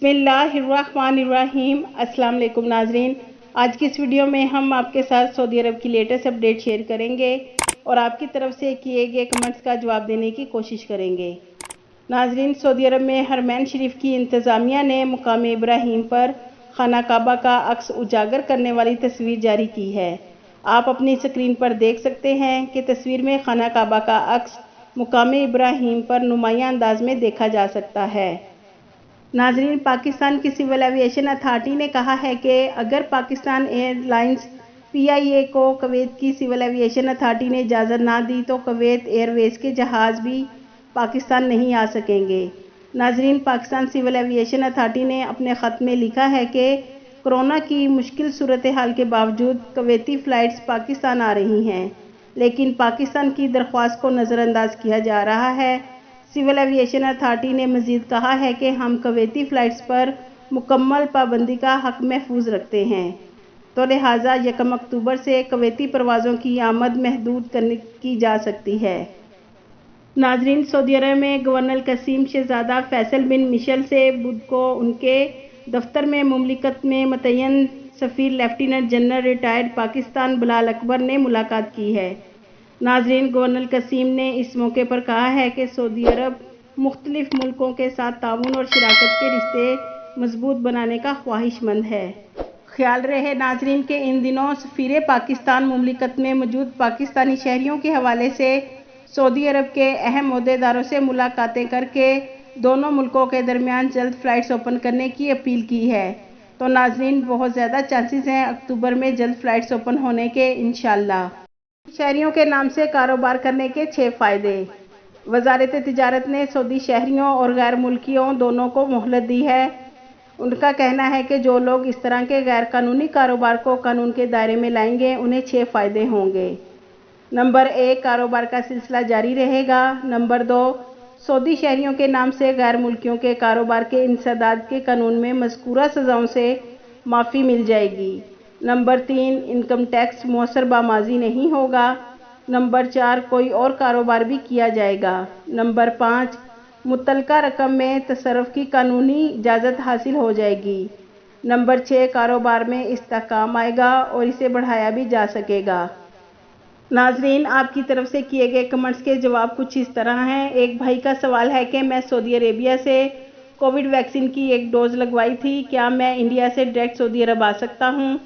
बिस्मिल्लाहिर्रहमानिर्रहीम। अस्सलाम वालेकुम नाजरीन, आज की इस वीडियो में हम आपके साथ सऊदी अरब की लेटेस्ट अपडेट शेयर करेंगे और आपकी तरफ से किए गए कमेंट्स का जवाब देने की कोशिश करेंगे। नाजरीन, सऊदी अरब में हरमैन शरीफ की इंतज़ामिया ने मुकाम इब्राहीम पर खाना काबा का अक्स उजागर करने वाली तस्वीर जारी की है। आप अपनी स्क्रीन पर देख सकते हैं कि तस्वीर में खाना काबा का अक्स मुकाम इब्राहीम पर नुमायां अंदाज में देखा जा सकता है। नाजरीन, पाकिस्तान की सिविल एविएशन अथॉरिटी ने कहा है कि अगर पाकिस्तान एयरलाइंस PIA को कुवैत की सिविल एविएशन अथॉरिटी ने इजाज़त ना दी तो कुवैत एयरवेज के जहाज़ भी पाकिस्तान नहीं आ सकेंगे। नाजरीन, पाकिस्तान सिविल एविएशन अथॉरिटी ने अपने ख़त में लिखा है कि कोरोना की मुश्किल सूरत हाल के बावजूद कुवैती फ़्लाइट्स पाकिस्तान आ रही हैं, लेकिन पाकिस्तान की दरख्वास्त को नज़रअंदाज किया जा रहा है। सिविल एविएशन अथॉरिटी ने मज़ीद कहा है कि हम कुवैती फ़्लाइट्स पर मुकम्मल पाबंदी का हक़ महफूज रखते हैं, तो लिहाजा 1 अक्टूबर से कुवैती परवाज़ों की आमद महदूद की जा सकती है। नाजरीन, सऊदी अरब में गवर्नर कसीम शहजादा फैसल बिन मिशल से बुध को उनके दफ्तर में मुमलिकत में मुतय्यन सफ़ीर lieutenant general retired Pakistan Bilal Akbar ने मुलाकात की है। नाजरीन, गवर्नर कसीम ने इस मौके पर कहा है कि सऊदी अरब मुख्तलिफ मुल्कों के साथ ताउन और शराकत के रिश्ते मजबूत बनाने का ख्वाहिशमंद है। ख्याल रहे नाजरीन के इन दिनों सफ़ीर पाकिस्तान मुमलिकत में मौजूद पाकिस्तानी शहरियों के हवाले से सऊदी अरब के अहम ओहदेदारों से मुलाकातें करके दोनों मुल्कों के दरमियान जल्द फ़्लाइट्स ओपन करने की अपील की है। तो नाजरीन, बहुत ज़्यादा चांसेस हैं अक्टूबर में जल्द फ़्लाइट्स ओपन होने के इंशाअल्लाह। शहरियों के नाम से कारोबार करने के 6 फ़ायदे। वज़ारत तिजारत ने सऊदी शहरियों और गैर मुल्कियों दोनों को मोहलत दी है। उनका कहना है कि जो लोग इस तरह के गैर कानूनी कारोबार को कानून के दायरे में लाएंगे उन्हें 6 फ़ायदे होंगे। नंबर 1, कारोबार का सिलसिला जारी रहेगा। नंबर 2, सऊदी शहरियों के नाम से गैर मुल्कियों के कारोबार के इंसदाद के कानून में मज़कूरा सज़ाओं से माफ़ी मिल जाएगी। नंबर 3, इनकम टैक्स मौसर बामाजी नहीं होगा। नंबर 4, कोई और कारोबार भी किया जाएगा। नंबर 5, मुतल्लका रकम में तसर्रुफ़ की कानूनी इजाज़त हासिल हो जाएगी। नंबर 6, कारोबार में इस्तेहकाम आएगा और इसे बढ़ाया भी जा सकेगा। नाजरीन, आपकी तरफ से किए गए कमेंट्स के जवाब कुछ इस तरह हैं। एक भाई का सवाल है कि मैं सऊदी अरेबिया से कोविड वैक्सीन की 1 डोज़ लगवाई थी, क्या मैं इंडिया से डायरेक्ट सऊदी अरब आ सकता हूँ?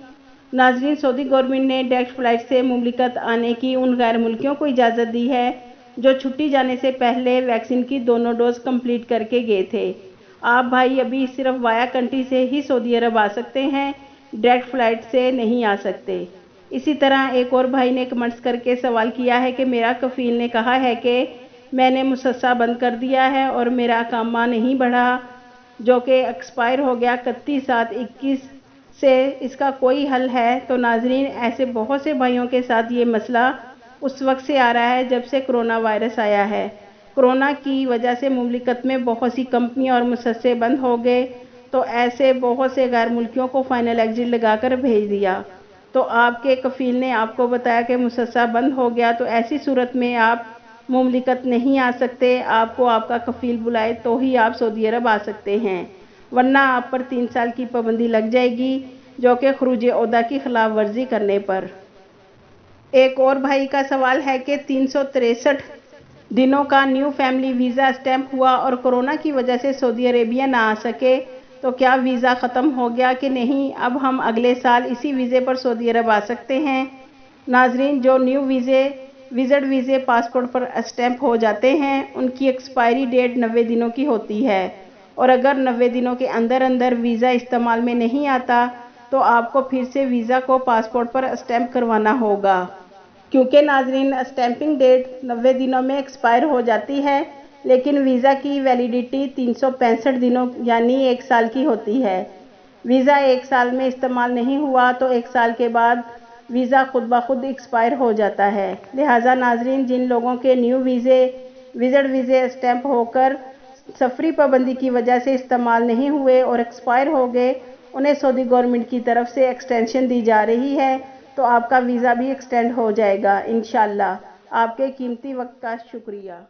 नाजरीन, सऊदी गवर्नमेंट ने डायरेक्ट फ़्लाइट से मुमलिकत आने की उन गैर मुल्कियों को इजाज़त दी है जो छुट्टी जाने से पहले वैक्सीन की दोनों डोज कंप्लीट करके गए थे। आप भाई अभी सिर्फ वाया कंट्री से ही सऊदी अरब आ सकते हैं, डायरेक्ट फ़्लाइट से नहीं आ सकते। इसी तरह एक और भाई ने कमेंट्स करके सवाल किया है कि मेरा कफ़ील ने कहा है कि मैंने मुसस्सा बंद कर दिया है और मेरा अकामा नहीं बढ़ा, जो कि एक्सपायर हो गया 31/7/21 से, इसका कोई हल है? तो नाजरीन, ऐसे बहुत से भाइयों के साथ ये मसला उस वक्त से आ रहा है जब से कोरोना वायरस आया है। कोरोना की वजह से मुमलिकत में बहुत सी कंपनियां और मुसस्से बंद हो गए, तो ऐसे बहुत से गैर मुल्कियों को फाइनल एग्जिट लगाकर भेज दिया। तो आपके कफ़ील ने आपको बताया कि मुसस्सा बंद हो गया, तो ऐसी सूरत में आप मुमलिकत नहीं आ सकते। आपको आपका कफ़ील बुलाए तो ही आप सऊदी अरब आ सकते हैं, वरना आप पर 3 साल की पाबंदी लग जाएगी, जो कि खरूज ओहदा की खिलाफ वर्जी करने पर। एक और भाई का सवाल है कि 363 दिनों का न्यू फैमिली वीज़ा स्टैंप हुआ और कोरोना की वजह से सऊदी अरेबिया ना आ सके, तो क्या वीज़ा ख़त्म हो गया कि नहीं? अब हम अगले साल इसी वीज़े पर सऊदी अरब आ सकते हैं। नाजरीन, जो न्यू विज़िट वीज़े पासपोर्ट पर स्टैंप हो जाते हैं, उनकी एक्सपायरी डेट 90 दिनों की होती है, और अगर 90 दिनों के अंदर अंदर वीज़ा इस्तेमाल में नहीं आता तो आपको फिर से वीज़ा को पासपोर्ट पर स्टैंप करवाना होगा, क्योंकि नाजरीन स्टैंपिंग डेट 90 दिनों में एक्सपायर हो जाती है, लेकिन वीज़ा की वैलिडिटी 365 दिनों यानी 1 साल की होती है। वीज़ा 1 साल में इस्तेमाल नहीं हुआ तो 1 साल के बाद वीज़ा खुद ब खुद एक्सपायर हो जाता है। लिहाजा नाजरीन, जिन लोगों के न्यू विज़िट वीज़े स्टैंप होकर सफरी पाबंदी की वजह से इस्तेमाल नहीं हुए और एक्सपायर हो गए, उन्हें सऊदी गवर्नमेंट की तरफ से एक्सटेंशन दी जा रही है, तो आपका वीज़ा भी एक्सटेंड हो जाएगा इंशाअल्लाह। आपके कीमती वक्त का शुक्रिया।